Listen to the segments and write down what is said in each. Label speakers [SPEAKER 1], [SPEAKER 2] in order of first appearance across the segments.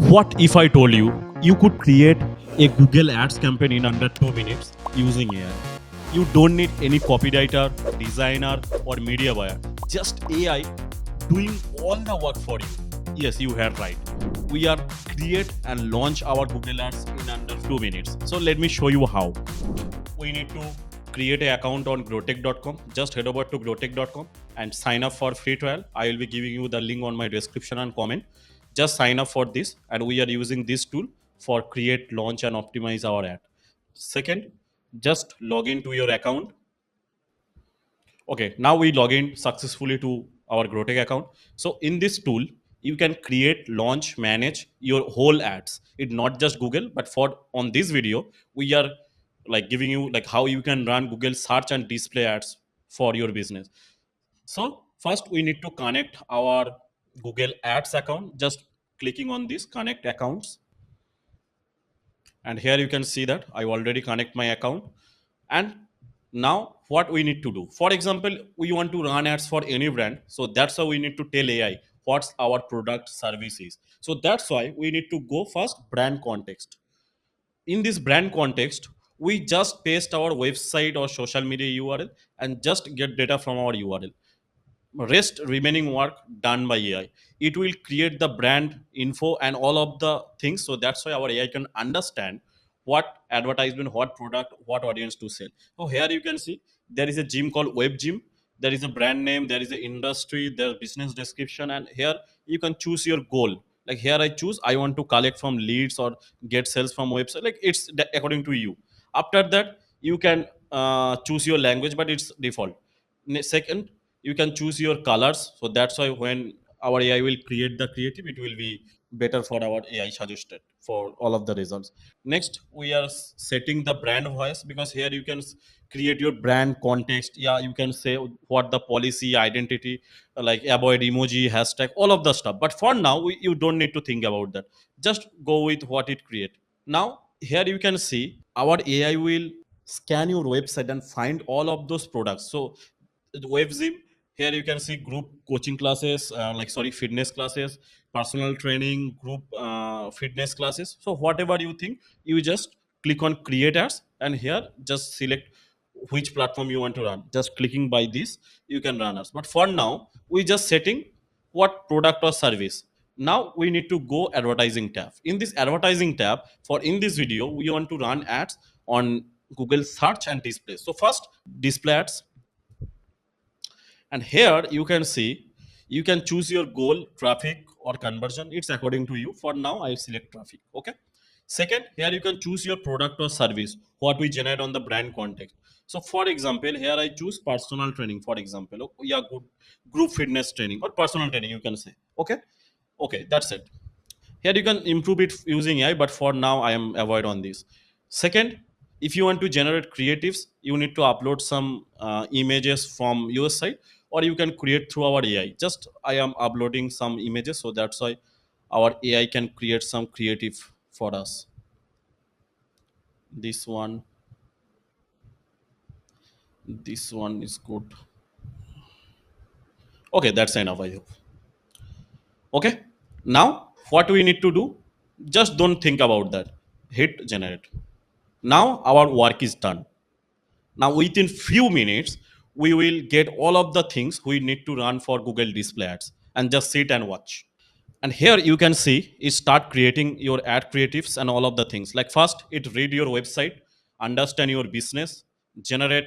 [SPEAKER 1] What if I told you you could create a Google Ads campaign in under 2 minutes using AI? You don't need any copywriter, designer, or media buyer. Just AI doing all the work for you. Yes, you heard right. We are create and launch our Google Ads in under 2 minutes. So let me show you how. We need to create an account on growtake.com. Just head over to growtake.com and sign up for free trial. I will be giving you the link on my description and comment. Just sign up for this, and we are using this tool for create, launch, and optimize our ad. Second, just log into your account. Okay, now we log in successfully to our GrowTech account. So in this tool, you can create, launch, manage your whole ads. It's not just Google, but for on this video, we are like giving you like how you can run Google search and display ads for your business. So first we need to connect our Google Ads account. Just clicking on this connect accounts, and here you can see that I already connect my account. And now what we need to do, for example, we want to run ads for any brand, so that's why we need to tell AI what's our product service is. So that's why we need to go first brand context. In this brand context, we just paste our website or social media URL and just get data from our URL. Rest remaining work done by AI. It will create the brand info and all of the things. So that's why our AI can understand what advertisement, what product, what audience to sell. So here you can see there is a gym called Web Gym. There is a brand name, there is an industry, there's business description, and here you can choose your goal. Like here I choose I want to collect from leads or get sales from website. Like it's according to you. After that, you can choose your language, but it's default. Second, you can choose your colors, so that's why when our AI will create the creative, it will be better for our AI suggested for all of the results. Next, we are setting the brand voice, because here you can create your brand context. Yeah, you can say what the policy identity, like avoid emoji hashtag, all of the stuff. But for now, you don't need to think about that. Just go with what it create. Now here you can see our AI will scan your website and find all of those products. So the WebZim, here you can see group coaching classes, like sorry, fitness classes, personal training, group fitness classes. So whatever you think, you just click on create ads, and here just select which platform you want to run. Just clicking by this, you can run ads. But for now, we just setting what product or service. Now we need to go advertising tab. In this advertising tab, for in this video, we want to run ads on Google search and display. So first, display ads, and here you can see you can choose your goal, traffic or conversion. It's according to you. For now I select traffic. Okay. Second, here you can choose your product or service, what we generate on the brand context. So for example, here I choose personal training, for example. Oh, yeah, good. Group fitness training or personal training, you can say. Okay. Okay, that's it. Here you can improve it using AI, but for now I am avoid on this. Second, if you want to generate creatives, you need to upload some images from your site, or you can create through our AI. Just I am uploading some images, so that's why our AI can create some creative for us. This one this one is good. Okay, that's enough, I hope. Okay, now what we need to do, just don't think about that. Hit generate. Now our work is done. Now within few minutes, we will get all of the things we need to run for Google display ads, and just sit and watch. And here you can see it start creating your ad creatives and all of the things. Like first it read your website, understand your business, generate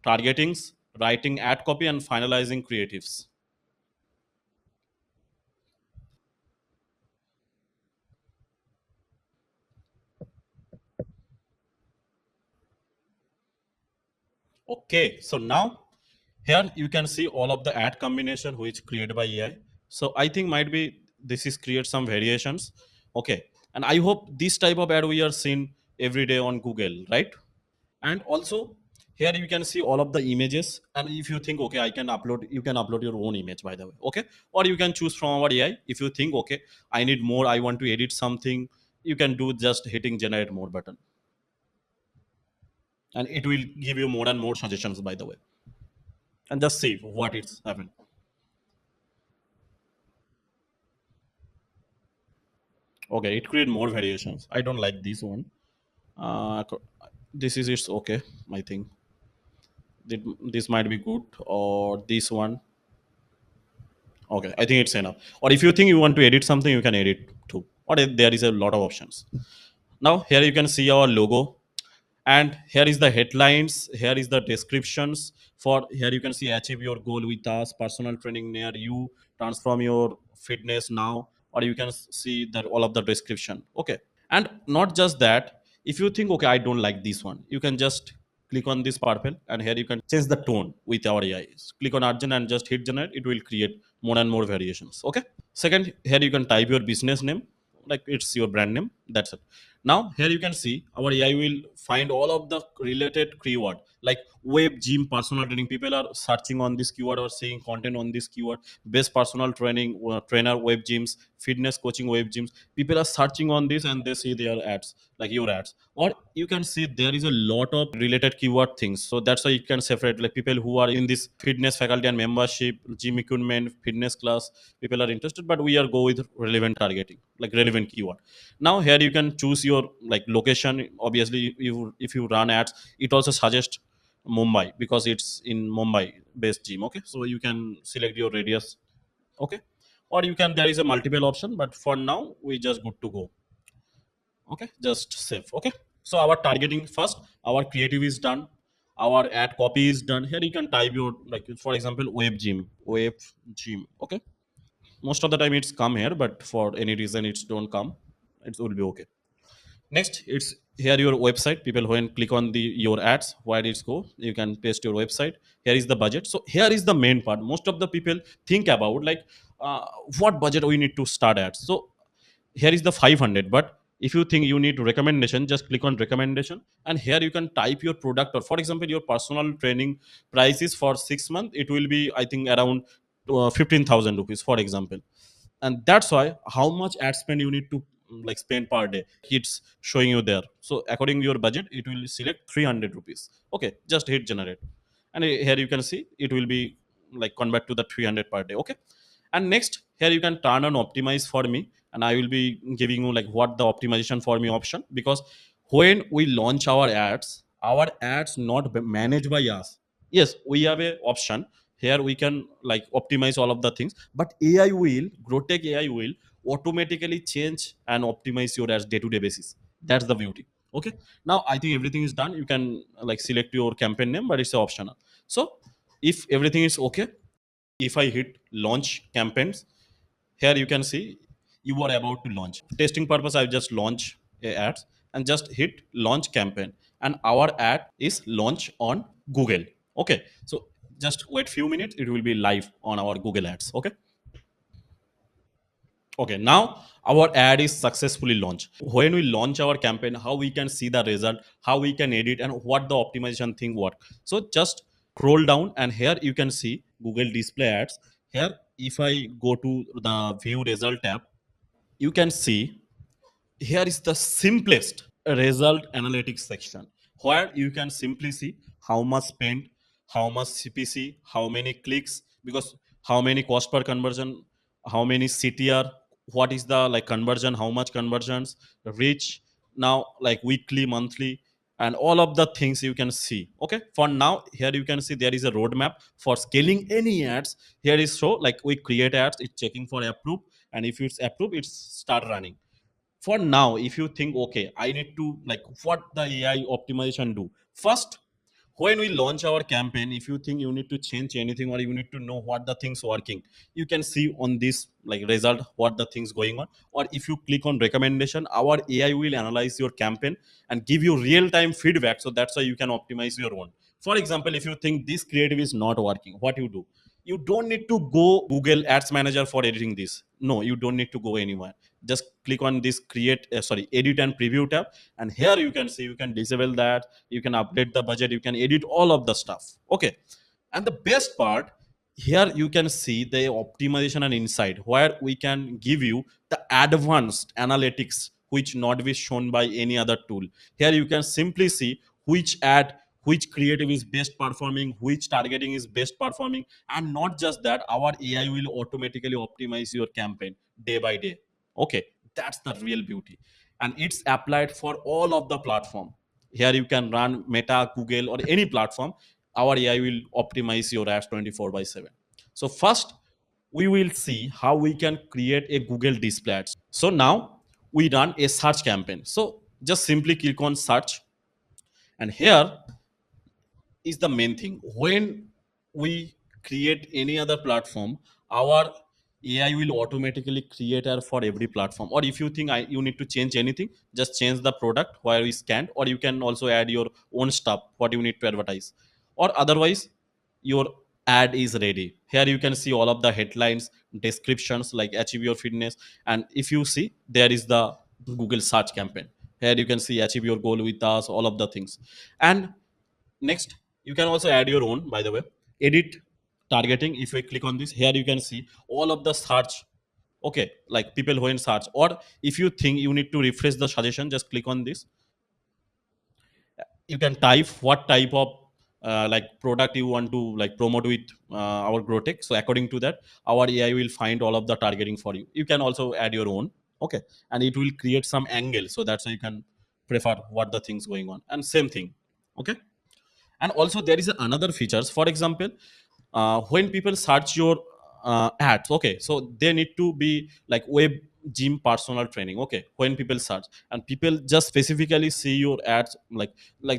[SPEAKER 1] targetings, writing ad copy, and finalizing creatives. Okay, so now here you can see all of the ad combination which created by AI. So I think might be this is create some variations. Okay, and I hope this type of ad we are seeing every day on Google, right? And also here you can see all of the images. And if you think okay, I can upload, you can upload your own image, by the way. Okay, or you can choose from our AI. If you think okay, I need more, I want to edit something, you can do just hitting generate more button, and it will give you more and more suggestions, by the way. And just see what it's happened. Okay, it create more variations. I don't like this one. Co- this is it's okay. I think this might be good, or this one. Okay, I think it's enough. Or if you think you want to edit something, you can edit too. Or there is a lot of options. Now here you can see our logo, and here is the headlines. Here is the descriptions. For here you can see achieve your goal with us, personal training near you, transform your fitness now. Or you can see that all of the description. Okay, and not just that, if you think, okay, I don't like this one, you can just click on this purple, and here you can change the tone with our AI. Click on Arjun and just hit generate. It will create more and more variations. Okay. Second, here you can type your business name, like it's your brand name. That's it. Now here you can see our AI will find all of the related keyword like web gym personal training. People are searching on this keyword or seeing content on this keyword. Best personal training trainer web gyms, fitness coaching web gyms. People are searching on this and they see their ads, like your ads. Or you can see there is a lot of related keyword things. So that's why you can separate like people who are in this fitness faculty and membership, gym equipment, fitness class. People are interested, but we are go with relevant targeting, like relevant keyword. Now here you can choose your like location. Obviously, if you run ads, it also suggests Mumbai because it's in Mumbai based gym. Okay, so you can select your radius. Okay, or you can, there is a multiple option, but for now we just good to go. Okay, just save. Okay, so our targeting first, our creative is done, our ad copy is done. Here you can type your, like for example, web gym. Okay, most of the time it's come here, but for any reason it's don't come, it will be okay. Next, it's here your website. People when click on the your ads, where it's go, you can paste your website. Here is the budget. So here is the main part. Most of the people think about like uh, what budget we need to start ads. So here is the 500. But if you think you need recommendation, just click on recommendation, and here you can type your product. Or for example, your personal training prices for 6 months, it will be I think around 15,000 rupees, for example. And that's why how much ad spend you need to like spend per day, it's showing you there. So according to your budget, it will select 300 rupees. Okay, just hit generate, and here you can see it will be like convert to the 300 per day. Okay, and next here you can turn on optimize for me, and I will be giving you like what the optimization for me option. Because when we launch our ads not managed by us. Yes, we have a option here, we can like optimize all of the things, but AI will, GrowTake AI will automatically change and optimize your ads day to day basis. That's the beauty. Okay, now I think everything is done. You can like select your campaign name, but it's optional. So if everything is okay, if I hit launch campaigns, here you can see you are about to launch. Testing purpose, I just launch a ads and just hit launch campaign, and our ad is launch on Google. Okay, so just wait few minutes, it will be live on our Google ads. Okay. Okay, now our ad is successfully launched. When we launch our campaign, how we can see the result, how we can edit, and what the optimization thing work. So just scroll down, and here you can see Google Display Ads. Here, if I go to the View Result tab, you can see here is the simplest result analytics section, where you can simply see how much spent, how much CPC, how many clicks, because how many cost per conversion, how many CTR, what is the like conversion, how much conversions, reach, now like weekly, monthly, and all of the things you can see. Okay, for now here you can see there is a roadmap for scaling any ads. Here is show like we create ads, it's checking for approve, and if it's approved, it's start running. For now, if you think, okay, I need to like what the AI optimization do first. When we launch our campaign, if you think you need to change anything or you need to know what the things working, you can see on this like result what the things going on. Or if you click on recommendation, our AI will analyze your campaign and give you real time feedback. So that's why you can optimize your own. For example, if you think this creative is not working, what you do, you don't need to go Google Ads Manager for editing this. No, you don't need to go anywhere. Just click on this create sorry edit and preview tab, and here you can see you can disable that, you can update the budget, you can edit all of the stuff. Okay, and the best part, here you can see the optimization and insight, where we can give you the advanced analytics which not be shown by any other tool. Here you can simply see which ad, which creative is best performing, which targeting is best performing. And not just that, our AI will automatically optimize your campaign day by day. Okay, That's the real beauty. And it's applied for all of the platform. Here you can run Meta, Google, or any platform. Our AI will optimize your ads 24 by 7. So first, we will see how we can create a Google display ads. So now we run a search campaign. So just simply click on search, and here is the main thing. When we create any other platform, our AI will automatically create ad for every platform. Or if you think you need to change anything, just change the product where we scanned, or you can also add your own stuff what you need to advertise. Or otherwise, your ad is ready. Here you can see all of the headlines, descriptions like achieve your fitness, and if you see, there is the Google search campaign. Here you can see achieve your goal with us, all of the things. And next, you can also add your own, by the way. Edit targeting. If we click on this, here you can see all of the search. Okay, like people who in search. Or if you think you need to refresh the suggestion, just click on this. You can type what type of like product you want to like promote with our GrowTake. So according to that, our AI will find all of the targeting for you. You can also add your own. Okay, and it will create some angle. So that's how you can prefer what the things going on. And same thing. Okay, and also there is another features. For example, when people search your ads, okay, so they need to be like web gym personal training. Okay, when people search, and people just specifically see your ads, like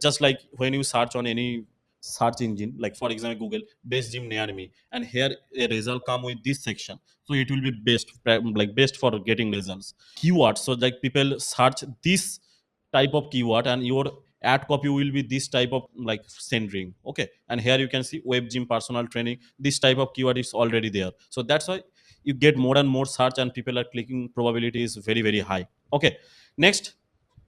[SPEAKER 1] just like when you search on any search engine, like for example Google best gym near me, and here a result come with this section, so it will be best, like best for getting results keywords. So like people search this type of keyword, and your ad copy will be this type of like centering. Okay, and here you can see web gym personal training, this type of keyword is already there. So that's why you get more and more search, and people are clicking probability is very very high. Okay, next,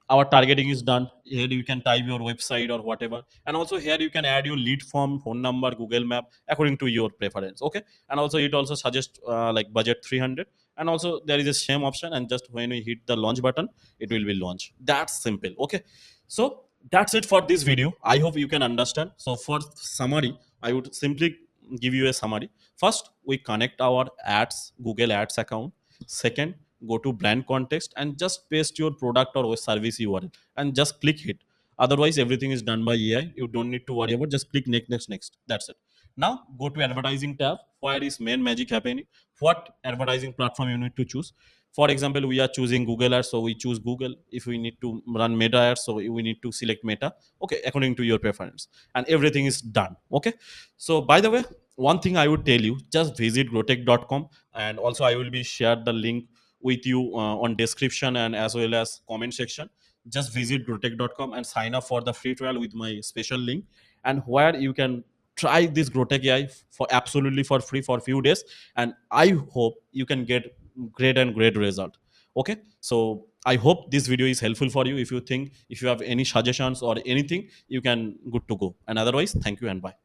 [SPEAKER 1] our targeting is done. Here you can type your website or whatever, and also here you can add your lead form, phone number, Google map according to your preference. Okay, and also it also suggests like budget 300, and also there is a shame option, and just when we hit the launch button, it will be launched. That's simple. Okay, so that's it for this video. I hope you can understand. So for summary, I would simply give you a summary. First, we connect our ads, Google ads account. Second, go to brand context and just paste your product or service URL and just click hit. Otherwise, everything is done by AI. You don't need to worry about. Just click next, next, next. That's it. Now go to advertising tab. Where is main magic happening? What advertising platform you need to choose? For example, we are choosing Google ads, so we choose Google. If we need to run Meta ads, so we need to select Meta. Okay, according to your preference, and everything is done. Okay, so by the way, one thing I would tell you, just visit growtech.com, and also I will be shared the link with you on description and as well as comment section. Just visit growtech.com and sign up for the free trial with my special link, and where you can try this GrowTake AI for absolutely for free for few days, and I hope you can get great and great result. Okay, so I hope this video is helpful for you. If you think, if you have any suggestions or anything, you can good to go, and otherwise thank you and bye.